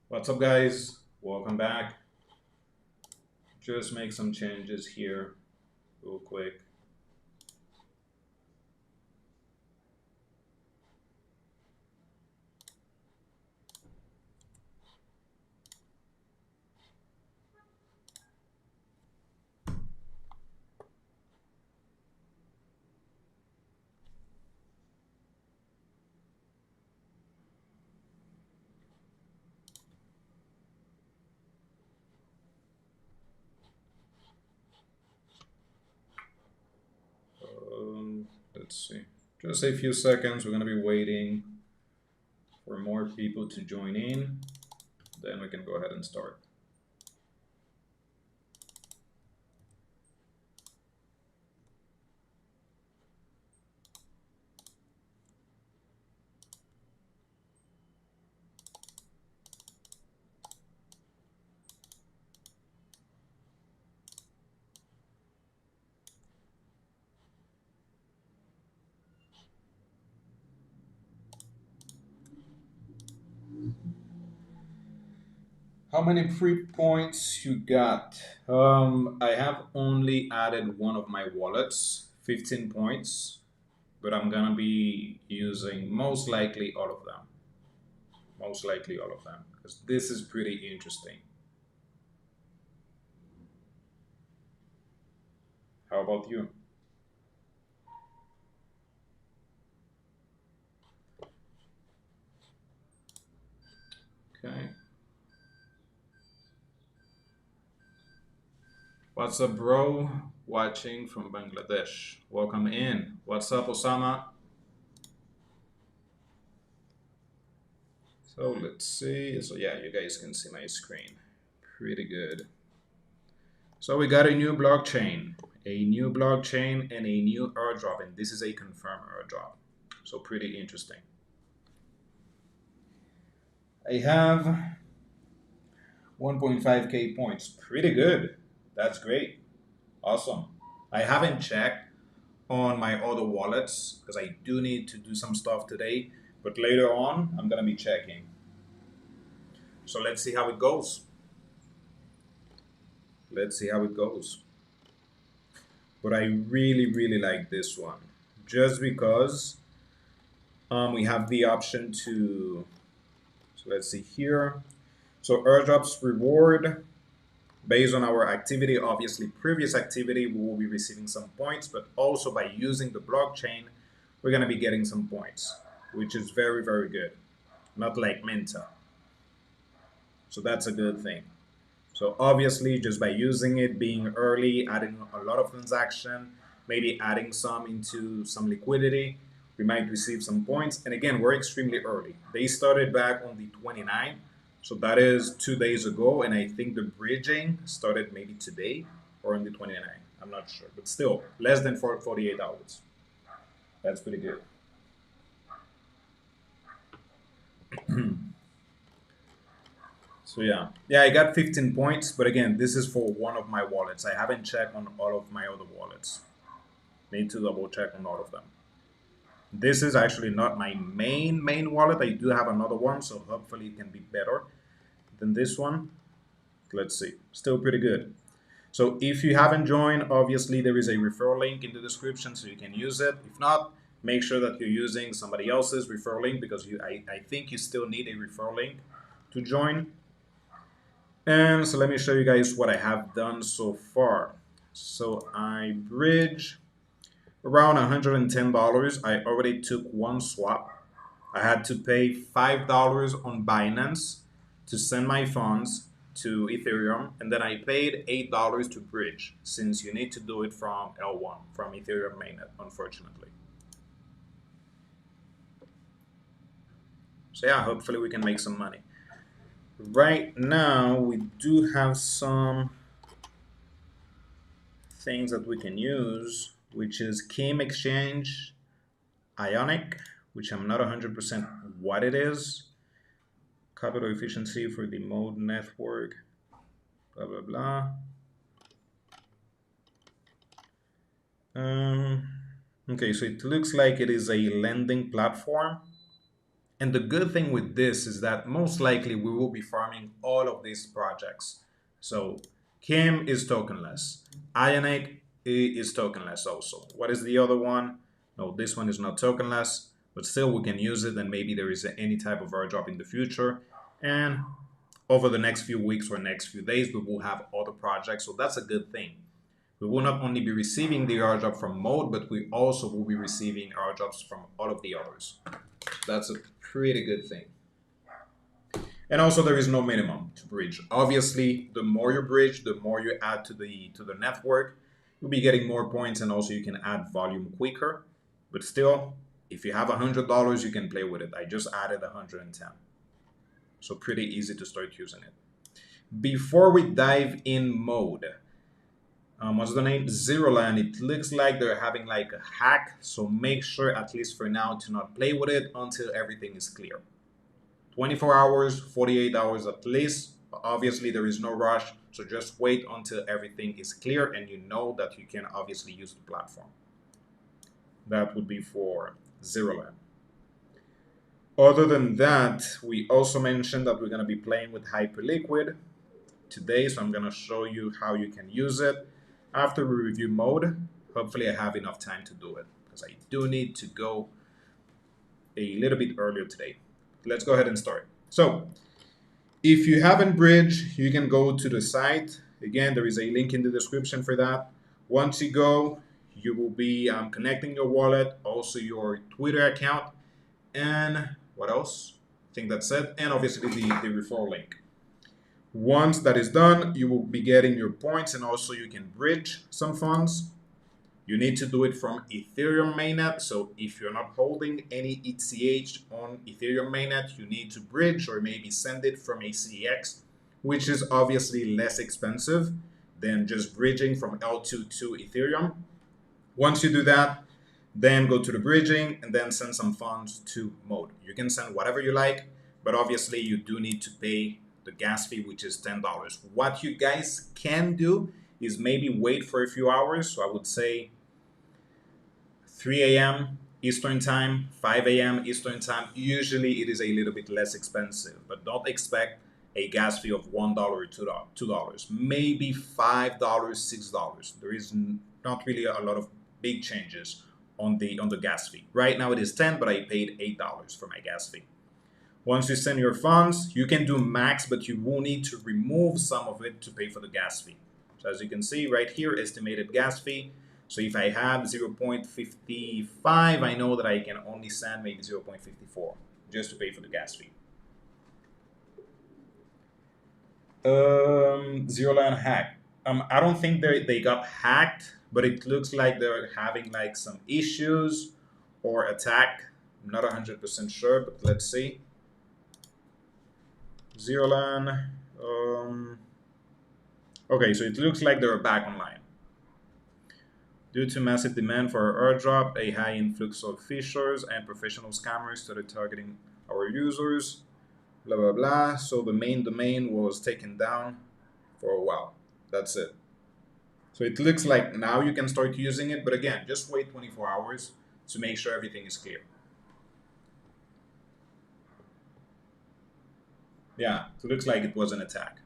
What's up, guys? Welcome back. Just make some changes here real quick. Let's see. Just a few seconds. We're going to be waiting for more people to join in. Then we can go ahead and start. How many free points you got? I have only added one of my wallets, 15 points, but I'm gonna be using most likely all of them. Most likely all of them, because this is pretty interesting. How about you? Okay. What's up, bro? Watching from Bangladesh. Welcome in. What's up, Osama? So let's see. So yeah, you guys can see my screen. Pretty good. So we got a new blockchain, and a new airdrop, and this is a confirmed airdrop. So pretty interesting. I have 1.5k points. Pretty good. That's great. Awesome. I haven't checked on my other wallets because I do need to do some stuff today, but later on I'm gonna be checking. So let's see how it goes. Let's see how it goes. But I really like this one just because we have the option to. So let's see here. So airdrops reward based on our activity. Obviously, previous activity we will be receiving some points, but also by using the blockchain, we're gonna be getting some points, which is very good. Not like Manta. So that's a good thing. So obviously, just by using it, being early, adding a lot of transaction, maybe adding some into some liquidity, we might receive some points. And again, we're extremely early. They started back on the 29th, so that is 2 days ago. And I think the bridging started maybe today or on the 29th. I'm not sure, but still less than 48 hours. That's pretty good. So yeah, I got 15 points, but again, this is for one of my wallets. I haven't checked on all of my other wallets. Need to double check on all of them. This is actually not my main wallet. I do have another one, so hopefully it can be better than this one. Let's see. Still pretty good. So if you haven't joined, obviously there is a referral link in the description, so you can use it. If not, make sure that you're using somebody else's referral link because I think you still need a referral link to join. And so let me show you guys what I have done so far. So I bridge around $110. I already took one swap. I had to pay $5 on Binance to send my funds to Ethereum, and then I paid $8 to bridge since you need to do it from L1, from Ethereum mainnet, unfortunately. So yeah, hopefully we can make some money. Right now, we do have some things that we can use, which is Kim Exchange, Ionic, which I'm not 100% what it is, capital efficiency for the mode network, blah, blah, blah. Okay, so it looks like it is a lending platform. And the good thing with this is that most likely we will be farming all of these projects. So Kim is tokenless. Ionic is tokenless also. What is the other one? No, this one is not tokenless, but still we can use it and maybe there is any type of airdrop in the future. And over the next few weeks or next few days, we will have other projects. So that's a good thing. We will not only be receiving the airdrop from Mode, but we also will be receiving airdrops from all of the others. That's a pretty good thing. And also there is no minimum to bridge. Obviously, the more you bridge, the more you add to the network, you'll be getting more points and also you can add volume quicker. But still, if you have $100, you can play with it. I just added 110. So pretty easy to start using it. Before we dive in Mode, what's the name? Zeroland. It looks like they're having like a hack. So make sure, at least for now, to not play with it until everything is clear. 24 hours, 48 hours at least. Obviously, there is no rush. So just wait until everything is clear and you know that you can obviously use the platform. That would be for Zeroland. Other than that, we also mentioned that we're going to be playing with Hyperliquid today. So I'm going to show you how you can use it. After we review Mode, hopefully I have enough time to do it because I do need to go a little bit earlier today. Let's go ahead and start. So if you haven't bridged, you can go to the site. Again, there is a link in the description for that. Once you go, you will be connecting your wallet, also your Twitter account, and what else? I think that's it. And obviously the referral link. Once that is done, you will be getting your points and also you can bridge some funds. You need to do it from Ethereum mainnet. So if you're not holding any ETH on Ethereum mainnet, you need to bridge or maybe send it from a CEX, which is obviously less expensive than just bridging from L2 to Ethereum. Once you do that, then go to the bridging and then send some funds to Mode. You can send whatever you like, but obviously you do need to pay the gas fee, which is $10. What you guys can do is maybe wait for a few hours. So I would say 3 a.m. Eastern time, 5 a.m. Eastern time. Usually it is a little bit less expensive, but don't expect a gas fee of $1 or $2. Maybe $5, $6. There is not really a lot of big changes on the gas fee. Right now it is 10, but I paid $8 for my gas fee. Once you send your funds, you can do max, but you will need to remove some of it to pay for the gas fee. So as you can see right here, estimated gas fee. So if I have 0.55, I know that I can only send maybe 0.54 just to pay for the gas fee. Zero line hack. I don't think they got hacked, but it looks like they're having like some issues or attack. I'm not 100% sure, but let's see. Zero line. Okay, so it looks like they're back online. Due to massive demand for our airdrop, a high influx of phishers and professional scammers started targeting our users. Blah blah blah. So the main domain was taken down for a while. That's it. So it looks like now you can start using it, but again, just wait 24 hours to make sure everything is clear. Yeah, it looks like it was an attack.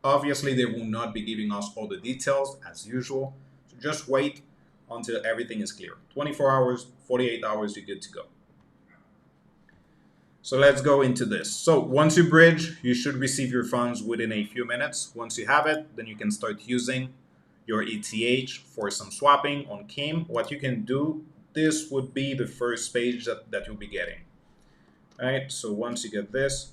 Obviously, they will not be giving us all the details as usual. So just wait until everything is clear. 24 hours, 48 hours, you're good to go. So let's go into this. So once you bridge, you should receive your funds within a few minutes. Once you have it, then you can start using your ETH for some swapping on Kim. What you can do, this would be the first page that you'll be getting. All right, so once you get this,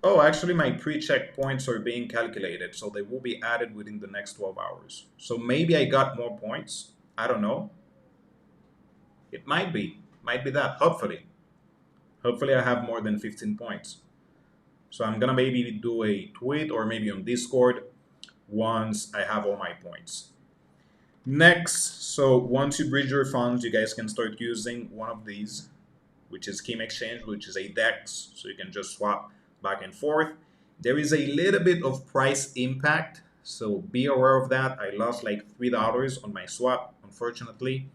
oh, actually my pre-check points are being calculated, so they will be added within the next 12 hours. So maybe I got more points. I don't know. It might be that, hopefully. Hopefully I have more than 15 points. So I'm gonna maybe do a tweet or maybe on Discord once I have all my points. Next, so once you bridge your funds, you guys can start using one of these, which is Kim Exchange, which is a DEX, so you can just swap back and forth. There is a little bit of price impact, so be aware of that. I lost like $3 on my swap, unfortunately.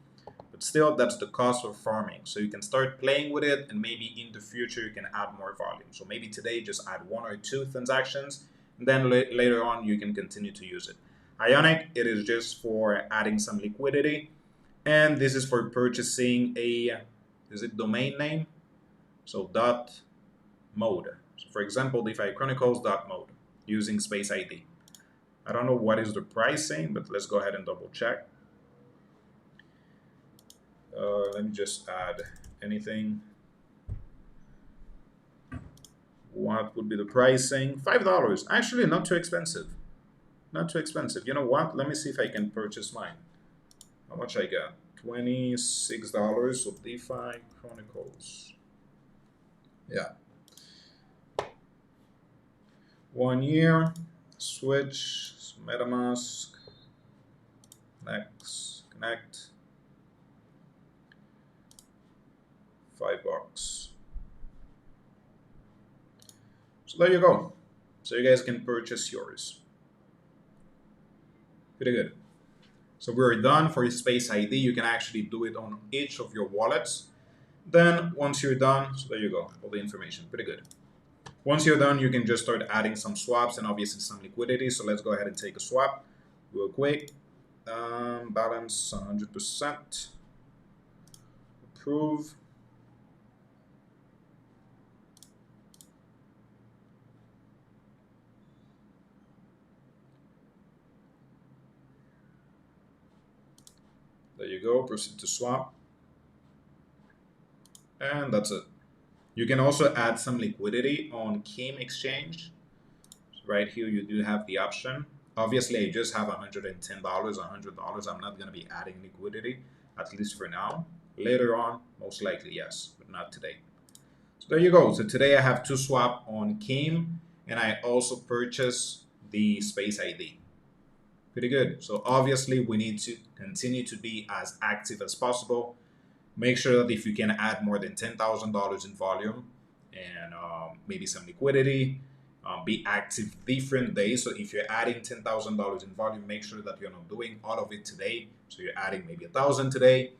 But still, that's the cost of farming. So you can start playing with it, and maybe in the future you can add more volume. So maybe today just add 1 or 2 transactions, and then later on you can continue to use it. Ionic, it is just for adding some liquidity, and this is for purchasing a, is it domain name? So dot mode. So for example, DeFi Chronicles dot mode using space ID. I don't know what is the pricing, but let's go ahead and double check. Let me just add anything. What would be the pricing? $5. Actually, not too expensive. Not too expensive. You know what? Let me see if I can purchase mine. How much I got? $26 of DeFi Chronicles. Yeah. 1 year. Switch. MetaMask. Next. Connect. $5. So there you go. So you guys can purchase yours. Pretty good. So we're done for Space ID. You can actually do it on each of your wallets. Then once you're done, so there you go, all the information. Pretty good. Once you're done, you can just start adding some swaps and obviously some liquidity. So let's go ahead and take a swap real quick. Balance 100%. Approve. There you go, proceed to swap. And that's it. You can also add some liquidity on Kim Exchange. So right here, you do have the option. Obviously, I just have $110, $100. I'm not going to be adding liquidity, at least for now. Later on, most likely, yes, but not today. So there you go. So today I have 2 swap on Kim, and I also purchased the Space ID. Pretty good. So obviously, we need to continue to be as active as possible. Make sure that if you can add more than $10,000 in volume and maybe some liquidity, be active different days. So if you're adding $10,000 in volume, make sure that you're not doing all of it today. So you're adding maybe 1,000 today,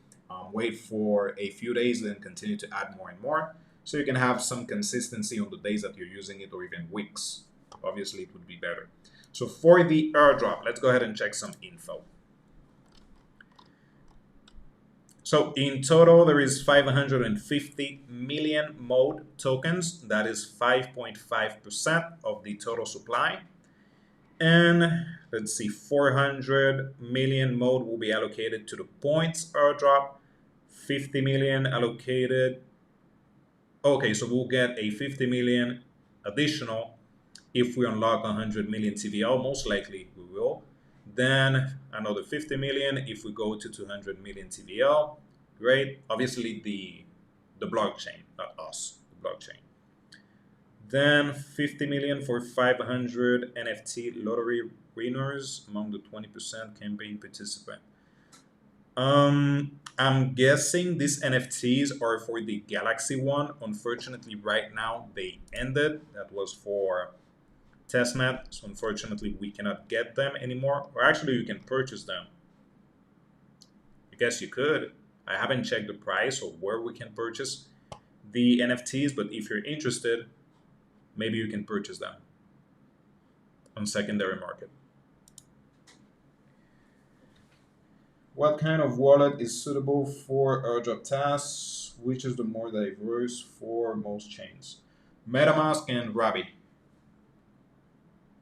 wait for a few days, then continue to add more and more. So you can have some consistency on the days that you're using it, or even weeks. Obviously, it would be better. So for the airdrop, let's go ahead and check some info. So in total, there is 550 million mode tokens. That is 5.5% of the total supply. And let's see, 400 million mode will be allocated to the points airdrop. 50 million allocated. Okay, so we'll get a 50 million additional if we unlock 100 million TVL. Most likely we will. Then another 50 million if we go to 200 million TVL. Great. Obviously the blockchain, not us, the blockchain. Then 50 million for 500 NFT lottery winners among the 20% campaign participant. I'm guessing these NFTs are for the Galaxy one. Unfortunately, right now they ended. That was for testnet, so unfortunately we cannot get them anymore. Or actually, you can purchase them. I guess you could. I haven't checked the price or where we can purchase the NFTs, but if you're interested, maybe you can purchase them on secondary market. What kind of wallet is suitable for airdrop tasks? Which is the more diverse for most chains? MetaMask and Rabbit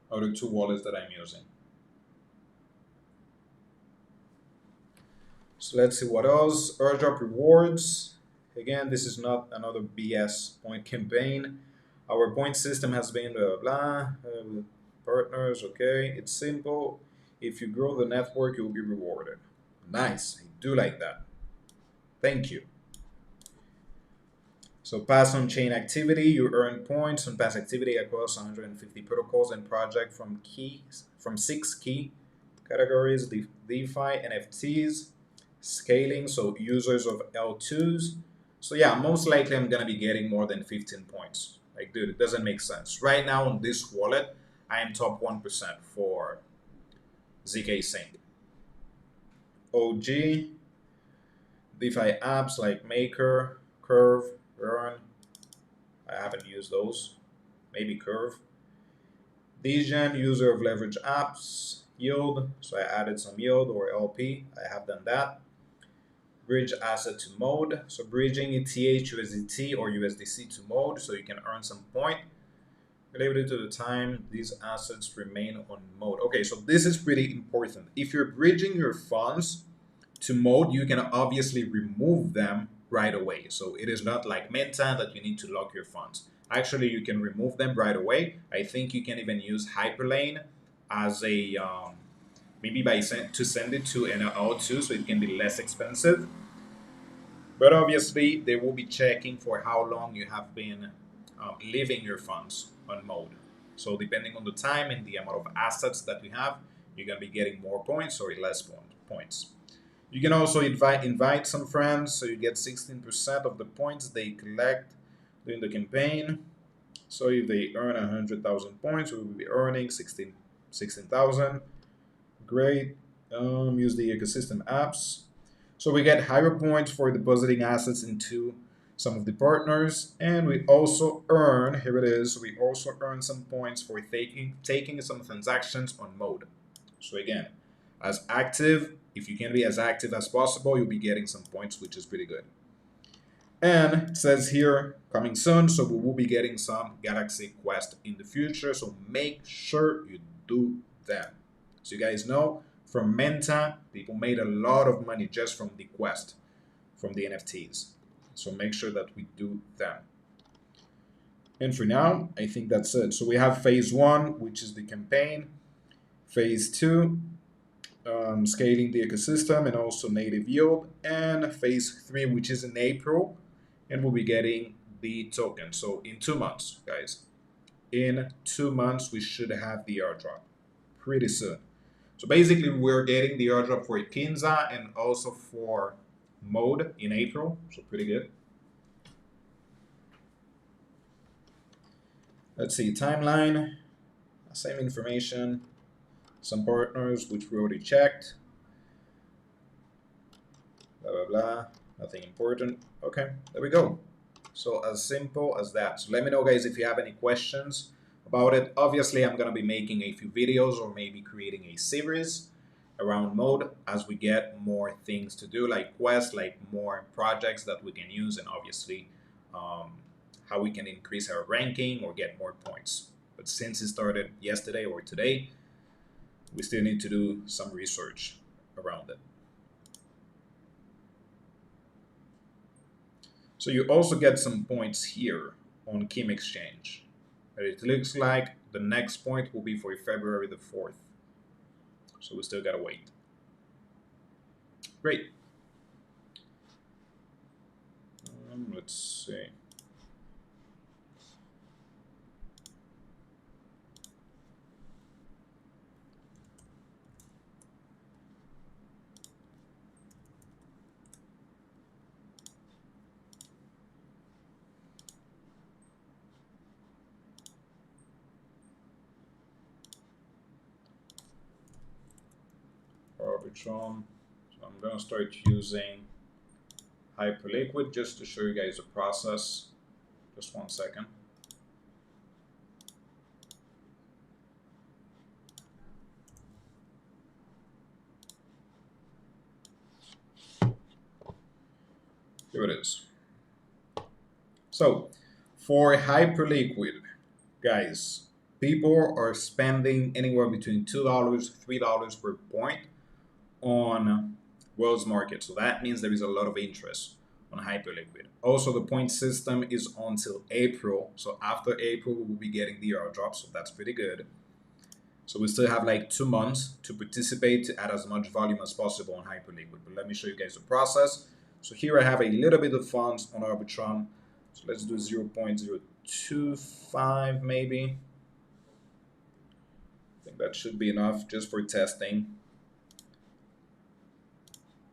are the 2 wallets that I'm using. So let's see what else. Airdrop rewards. Again, this is not another BS point campaign. Our point system has been blah, blah, with partners. Okay, it's simple. If you grow the network, you'll be rewarded. Nice. I do like that. Thank you. So pass on chain activity, you earn points on past activity across 150 protocols and projects from 6 key categories: DeFi, NFTs, scaling, so users of L2s. So yeah, most likely I'm gonna be getting more than 15 points. Like, dude, it doesn't make sense. Right now on this wallet, I am top 1% for ZK Sync. OG, DeFi apps like Maker, Curve, Earn. I haven't used those. Maybe Curve. Degen, user of leverage apps, yield. So I added some yield or LP. I have done that. Bridge asset to mode. So bridging ETH, USDT, or USDC to mode so you can earn some point. Related to the time these assets remain on mode. Okay, so this is pretty important. If you're bridging your funds to mode, you can obviously remove them right away. So it is not like Manta that you need to lock your funds. Actually, you can remove them right away. I think you can even use Hyperlane as a maybe to send it to an L2 so it can be less expensive. But obviously, they will be checking for how long you have been leaving your funds on mode. So depending on the time and the amount of assets that you have, you're gonna be getting more points or less points. You can also invite some friends, so you get 16% of the points they collect during the campaign. So if they earn 100,000 points, we will be earning 16,000. Great. Use the ecosystem apps. So we get higher points for depositing assets into some of the partners, and we also earn, here it is, we also earn some points for taking some transactions on mode. So again, as active, if you can be as active as possible, you'll be getting some points, which is pretty good. And it says here, coming soon, so we will be getting some Galaxy Quest in the future, so make sure you do them. So you guys know, from Manta, people made a lot of money just from the Quest, from the NFTs. So make sure that we do them. And for now, I think that's it. So we have phase 1, which is the campaign. Phase 2, scaling the ecosystem and also native yield. And phase 3, which is in April, and we'll be getting the token. So in 2 months, guys. In 2 months, we should have the airdrop pretty soon. So basically, we're getting the airdrop for Kinza and also for mode in April. So pretty good. Let's see, timeline, same information, some partners, which we already checked. Blah, blah, blah, nothing important. Okay, there we go. So as simple as that. So let me know, guys, if you have any questions about it. Obviously, I'm going to be making a few videos or maybe creating a series around mode as we get more things to do, like quests, like more projects that we can use, and obviously how we can increase our ranking or get more points. But since it started yesterday or today, we still need to do some research around it. So you also get some points here on Kim Exchange. But it looks like the next point will be for February the 4th. So we still gotta wait. Great. Let's see. Arbitrum. So I'm gonna start using Hyperliquid just to show you guys the process. Just 1 second. Here it is. So for Hyperliquid, guys, people are spending anywhere between $2, $3 per point on World's market. So that means there is a lot of interest on Hyperliquid. Also, the point system is until April. So after April, we will be getting the airdrop. So that's pretty good. So we still have like 2 months to participate to add as much volume as possible on Hyperliquid. But let me show you guys the process. So here I have a little bit of funds on Arbitrum. So let's do 0.025 maybe. I think that should be enough just for testing.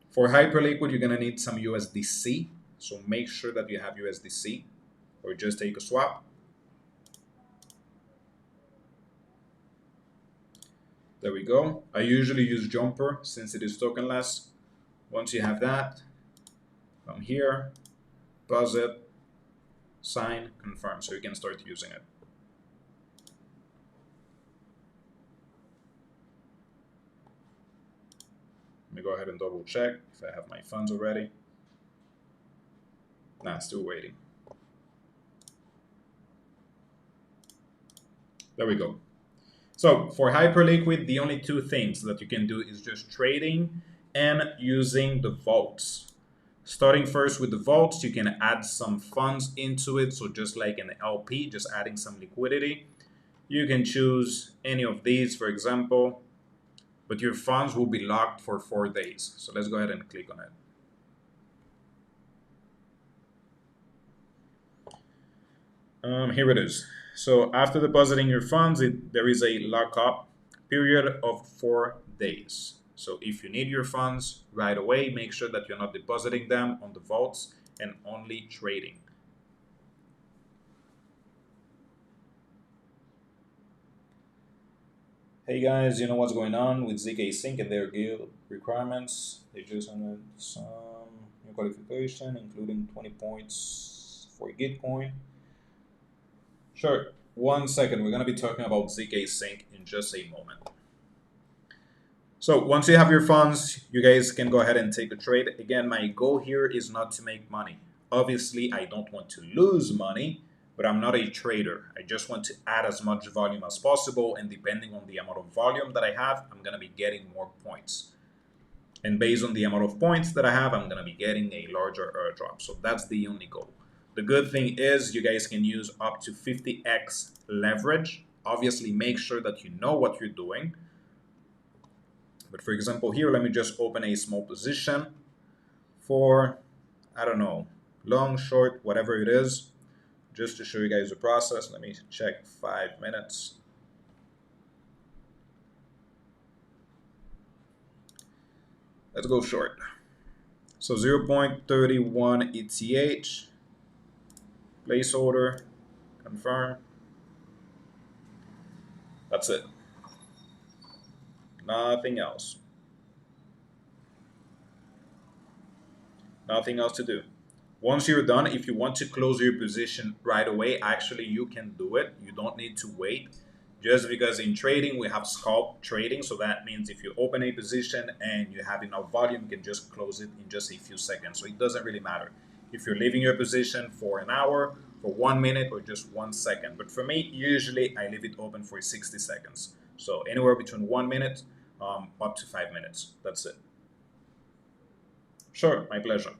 For Hyperliquid, you're gonna need some USDC. So make sure that you have USDC or just take a swap. There we go. I usually use Jumper since it is tokenless. Once you have that, Come here, pause it, sign, confirm, so you can start using it. Let me go ahead and double check if I have my funds already. Nah, still waiting. There we go. So for Hyperliquid, the only two things that you can do is just trading and using the vaults. Starting first with the vaults, you can add some funds into it. So just like an LP, just adding some liquidity. You can choose any of these, for example, but your funds will be locked for 4 days. So let's go ahead and click on it. Here it is. So after depositing your funds, there is a lockup period of 4 days. So if you need your funds right away, make sure that you're not depositing them on the vaults and only trading. Hey guys, you know what's going on with ZK Sync and their guild requirements? They just wanted some new qualification, including 20 points for Gitcoin. Sure, 1 second. We're going to be talking about ZK Sync in just a moment. So once you have your funds, you guys can go ahead and take a trade. Again, my goal here is not to make money. Obviously, I don't want to lose money, but I'm not a trader. I just want to add as much volume as possible, and depending on the amount of volume that I have, I'm going to be getting more points. And based on the amount of points that I have, I'm going to be getting a larger airdrop. So that's the only goal. The good thing is you guys can use up to 50x leverage. Obviously, make sure that you know what you're doing. But for example, here, let me just open a small position for, I don't know, long, short, whatever it is, just to show you guys the process. Let me check 5 minutes. Let's go short. So 0.31 ETH, placeholder, confirm. That's it. Nothing else. Nothing else to do. Once you're done, if you want to close your position right away, actually you can do it. You don't need to wait. Just because in trading we have scalp trading, so that means if you open a position and you have enough volume, you can just close it in just a few seconds. So it doesn't really matter if you're leaving your position for an hour, for 1 minute, or just 1 second. But for me, usually I leave it open for 60 seconds. So anywhere between 1 minute up to 5 minutes. That's it. Sure, my pleasure.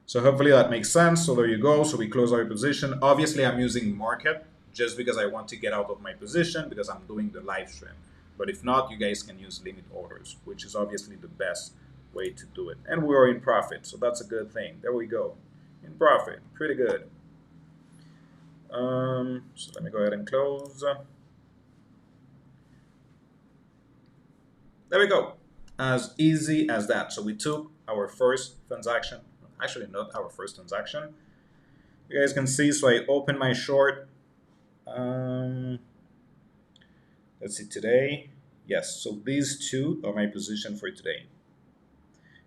So hopefully that makes sense. So there you go. So we close our position. Obviously, I'm using market just because I want to get out of my position because I'm doing the live stream. But if not, you guys can use limit orders, which is obviously the best way to do it. And we are in profit, so that's a good thing. There we go. In profit, pretty good. So let me go ahead and close. There we go. As easy as that. So we took our first transaction. Actually, not our first transaction. You guys can see, so I open my short. Let's see, today. Yes, so these two are my position for today.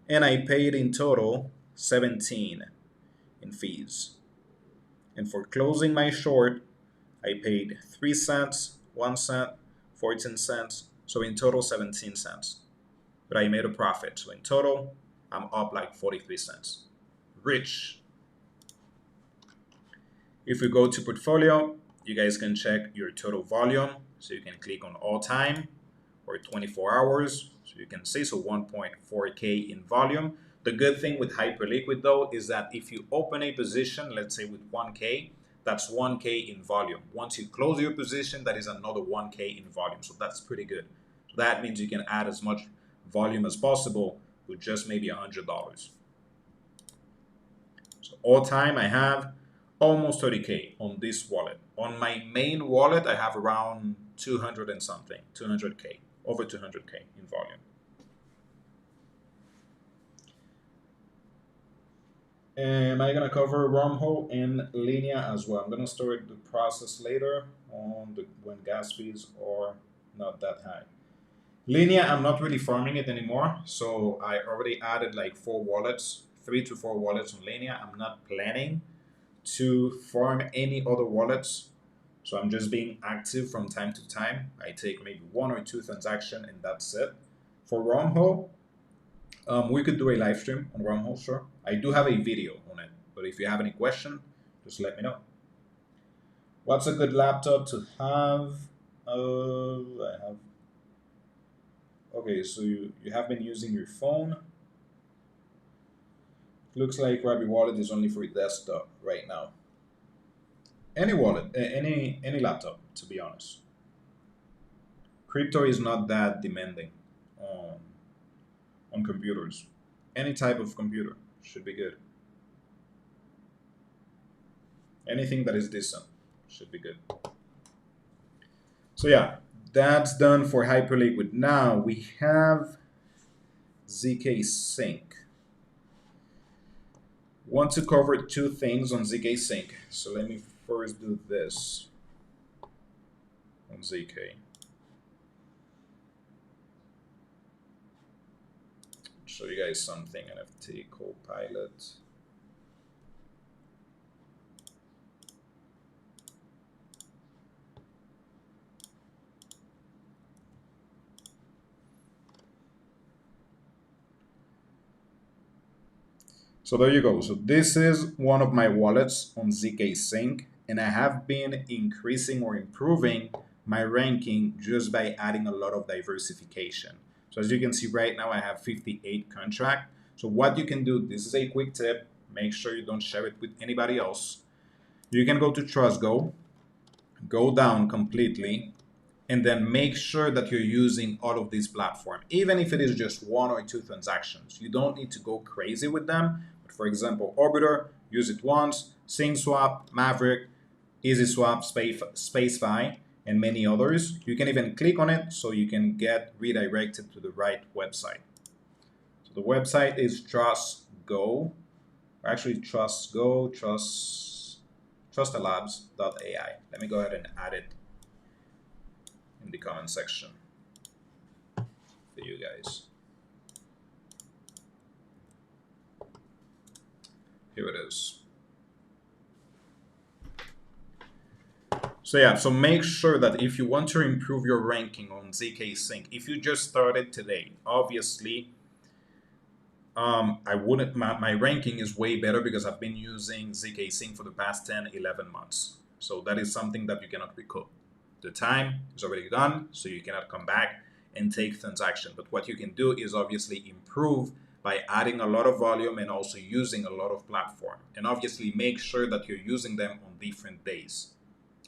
And I paid in total 17 in fees. And for closing my short, I paid 3 cents, 1 cent, 14 cents. So in total, 17 cents. But I made a profit. So in total, I'm up like 43 cents. Rich. If we go to portfolio, you guys can check your total volume. So you can click on all time or 24 hours. So you can see, so 1.4K in volume. The good thing with Hyperliquid though is that if you open a position, let's say with 1K, that's 1K in volume. Once you close your position, that is another 1K in volume. So that's pretty good. So that means you can add as much volume as possible with just maybe $100. So all time I have almost 30K on this wallet. On my main wallet, I have around 200 and something, 200K, over 200K in volume. Am I gonna cover wormhole and Linea as well? I'm gonna start the process later on when gas fees are not that high. Linea, I'm not really farming it anymore, so I already added like 4 wallets, 3 to 4 wallets on Lania. I'm not planning to farm any other wallets. So I'm just being active from time to time. I take maybe 1 or 2 transactions and that's it. For Rumho, we could do a live stream on Rumho, sure. I do have a video on it, but if you have any question, just let me know. What's a good laptop to have? I have. Okay, so you have been using your phone. Looks like Rabbit Wallet is only for your desktop right now. Any wallet, any laptop, to be honest. Crypto is not that demanding on computers. Any type of computer should be good. Anything that is decent should be good. So yeah, that's done for Hyperliquid. Now we have ZK Sync. Want to cover 2 things on ZK Sync. So let me first do this on ZK. Show you guys something, NFT Copilot. So there you go. So this is one of my wallets on ZK Sync, and I have been increasing or improving my ranking just by adding a lot of diversification. So as you can see right now, I have 58 contracts. So what you can do, this is a quick tip, make sure you don't share it with anybody else. You can go to TrustGo, go down completely, and then make sure that you're using all of these platforms, even if it is just 1 or 2 transactions. You don't need to go crazy with them. But for example, Orbiter, use it once, SingSwap, Maverick, EasySwap, SpaceFi, and many others. You can even click on it so you can get redirected to the right website. So the website is TrustGo, actually trustalabs.ai. Let me go ahead and add it in the comment section for you guys. Here it is. So yeah, so make sure that if you want to improve your ranking on ZK Sync, if you just started today, obviously, I wouldn't. My ranking is way better because I've been using ZK Sync for the past 10, 11 months. So that is something that you cannot recoup. The time is already done, so you cannot come back and take transaction. But what you can do is obviously improve by adding a lot of volume and also using a lot of platform. And obviously make sure that you're using them on different days,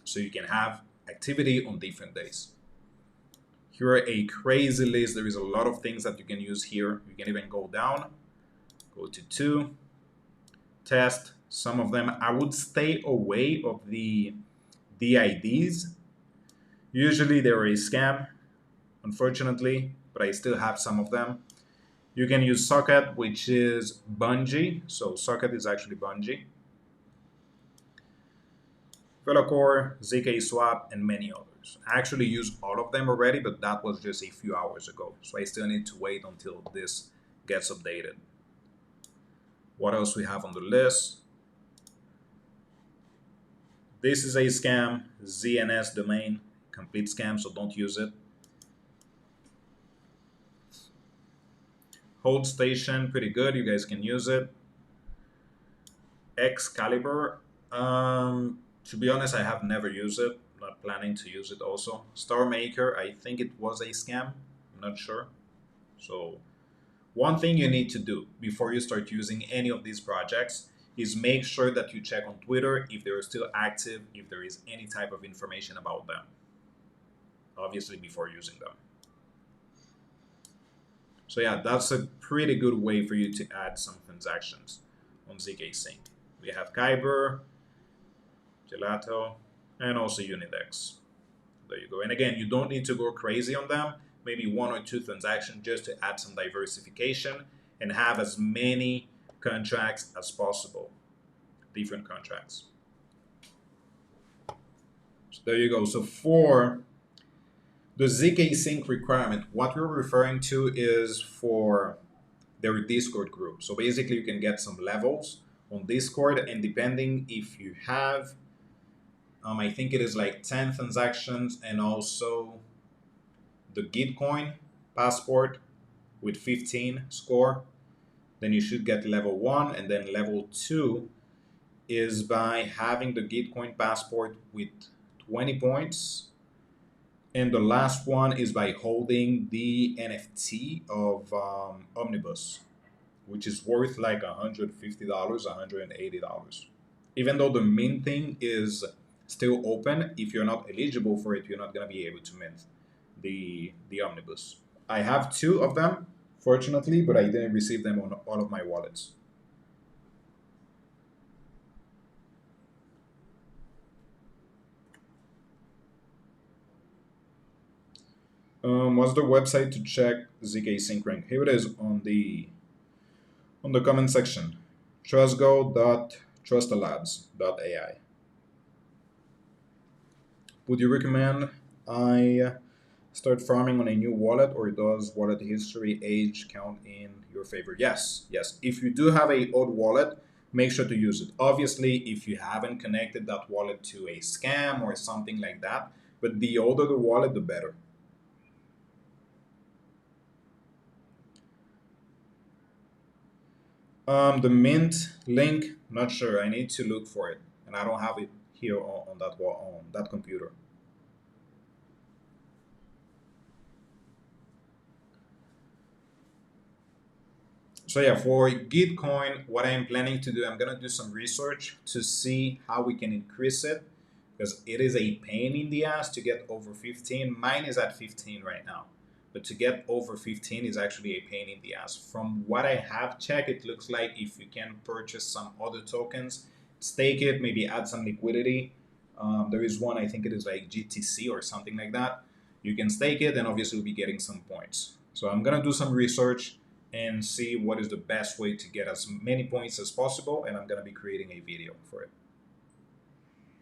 so you can have activity on different days. Here are a crazy list. There is a lot of things that you can use here. You can even go down, go to 2, test some of them. I would stay away of the DIDs. Usually they're a scam, unfortunately, but I still have some of them. You can use Socket, which is Bungee. So Socket is actually Bungee. Velocore, ZK Swap, and many others. I actually used all of them already, but that was just a few hours ago. So I still need to wait until this gets updated. What else we have on the list? This is a scam, ZNS domain, complete scam, so don't use it. Hold Station, pretty good, you guys can use it. Excalibur, to be honest, I have never used it. I'm not planning to use it also. Star Maker, I think it was a scam. I'm not sure. So one thing you need to do before you start using any of these projects is make sure that you check on Twitter if they're still active, if there is any type of information about them. Obviously before using them. So yeah, that's a pretty good way for you to add some transactions on ZK Sync. We have Kyber, Gelato, and also Unidex. There you go. And again, you don't need to go crazy on them. Maybe 1 or 2 transactions just to add some diversification and have as many contracts as possible. Different contracts. So there you go. So for the ZK Sync requirement, what we're referring to is for their Discord group. So basically, you can get some levels on Discord, and depending if you have, I think it is like 10 transactions and also the Gitcoin passport with 15 score, then you should get level 1, and then level 2 is by having the Gitcoin passport with 20 points. And the last one is by holding the NFT of Omnibus, which is worth like $150, $180. Even though the minting is still open, if you're not eligible for it, you're not going to be able to mint the Omnibus. I have two of them, fortunately, but I didn't receive them on all of my wallets. What's the website to check ZK sync rank? Here it is on the comment section. Trustgo.trustalabs.ai. Would you recommend I start farming on a new wallet, or does wallet history age count in your favor? Yes, yes. If you do have a old wallet, make sure to use it. Obviously, if you haven't connected that wallet to a scam or something like that, but the older the wallet, the better. The mint link, not sure. I need to look for it, and I don't have it here on that wall on that computer. So yeah, for Gitcoin, what I'm planning to do, I'm gonna do some research to see how we can increase it, because it is a pain in the ass to get over 15. Mine is at 15 right now, but to get over 15 is actually a pain in the ass. From what I have checked, it looks like if you can purchase some other tokens, stake it, maybe add some liquidity. There is one, I think it is like GTC or something like that. You can stake it, and obviously you'll be getting some points. So I'm gonna do some research and see what is the best way to get as many points as possible, and I'm gonna be creating a video for it,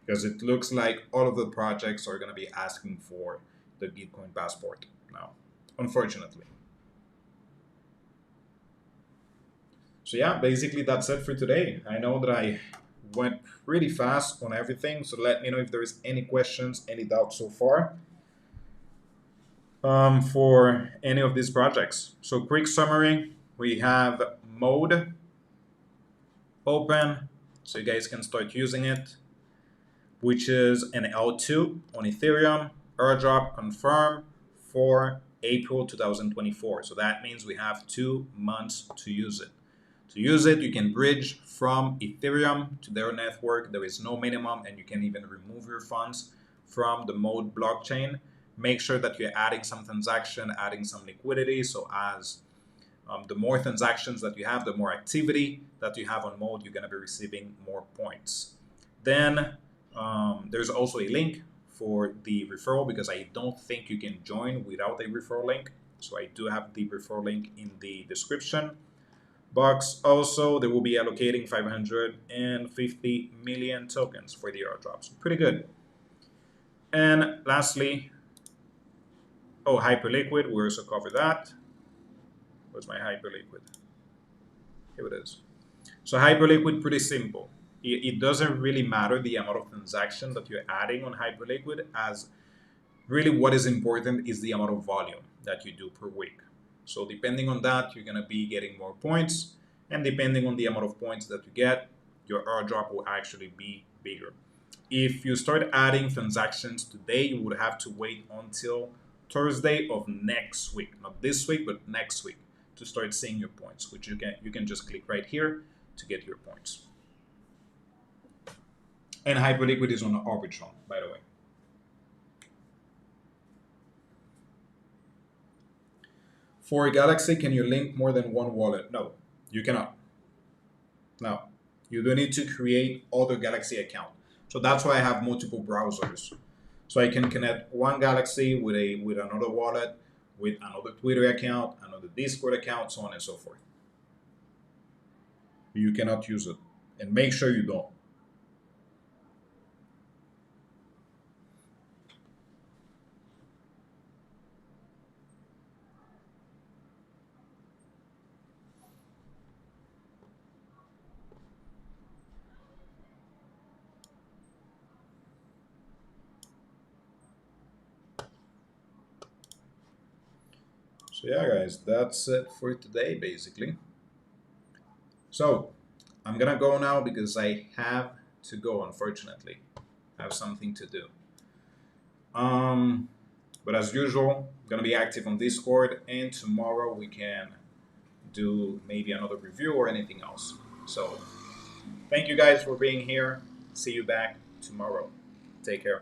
because it looks like all of the projects are going to be asking for the Gitcoin passport now, unfortunately. So yeah, basically that's it for today. I know that I went pretty fast on everything, so let me know if there's any questions, any doubts so far for any of these projects. So quick summary, we have mode open, so you guys can start using it, which is an L2 on Ethereum, airdrop confirm for April 2024. So that means we have 2 months to use it. To use it, you can bridge from Ethereum to their network. There is no minimum, and you can even remove your funds from the Mode blockchain. Make sure that you're adding some transaction, adding some liquidity. So as the more transactions that you have, the more activity that you have on Mode, you're going to be receiving more points. Then there's also a link for the referral, because I don't think you can join without a referral link. So I do have the referral link in the description box. Also, they will be allocating 550 million tokens for the airdrops. Pretty good. And lastly, Hyperliquid, we also covered that. Where's my Hyperliquid? Here it is. So Hyperliquid, pretty simple. It doesn't really matter the amount of transaction that you're adding on Hyperliquid, as really what is important is the amount of volume that you do per week. So depending on that, you're going to be getting more points, and depending on the amount of points that you get, your airdrop will actually be bigger. If you start adding transactions today, you would have to wait until Thursday of next week, not this week, but next week, to start seeing your points, which you can just click right here to get your points. And Hyperliquid is on Arbitrum, by the way. For Galaxy, can you link more than one wallet? No, you cannot. No, you do need to create other Galaxy account. So that's why I have multiple browsers. So I can connect one Galaxy with another wallet, with another Twitter account, another Discord account, so on and so forth. You cannot use it, and make sure you don't. So yeah, guys, that's it for today, basically. So I'm gonna go now because I have to go. Unfortunately, I have something to do. Um, but as usual, I'm gonna be active on Discord, and tomorrow we can do maybe another review or anything else. So thank you guys for being here. See you back tomorrow. Take care.